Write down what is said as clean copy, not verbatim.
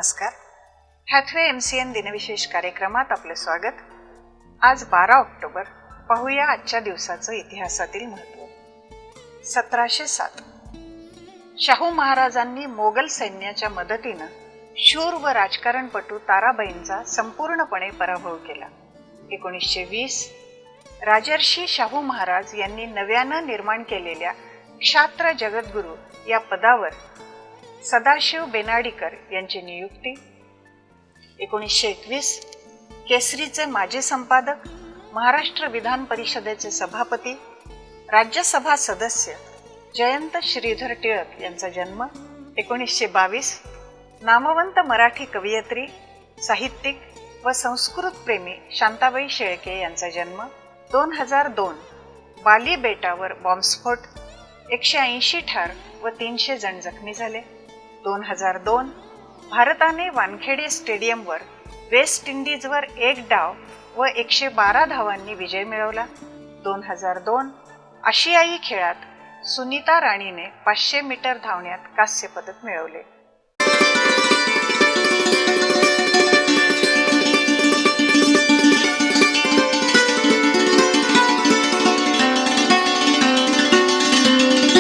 नमस्कार. Hathway MCN दिनविशेष कार्यक्रमात आपले स्वागत. आज 12 ऑक्टोबर. पाहूया आजच्या दिवसाचं इतिहासातील महत्त्व. 1707 शाहू महाराजांनी मोगल सैन्याच्या मदतीनं शूर व राजकारणपटू ताराबाईंचा संपूर्णपणे पराभव केला. 1920 राजर्षी शाहू महाराज यांनी नव्यानं निर्माण केलेल्या क्षात्र जगद्गुरू या पदावर सदाशिव बेनाडीकर यांची नियुक्ती. 1921 केसरीचे माजी संपादक, महाराष्ट्र विधान परिषदेचे सभापती, राज्यसभा सदस्य जयंत श्रीधर टिळक यांचा जन्म. 1922 नामवंत मराठी कवयित्री, साहित्यिक व संस्कृत प्रेमी शांताबाई शेळके यांचा जन्म. 2002 बाली बेटावर बॉम्बस्फोट, 180 ठार व 300 जण जखमी झाले. 2002 भारताने वानखेडे स्टेडियमवर वेस्ट इंडिजवर 1 डाव व 112 धावांनी विजय मिळवला. 2002 आशियाई खेळात सुनीता राणीने 500 मीटर धावण्यात कांस्य पदक मिळवले.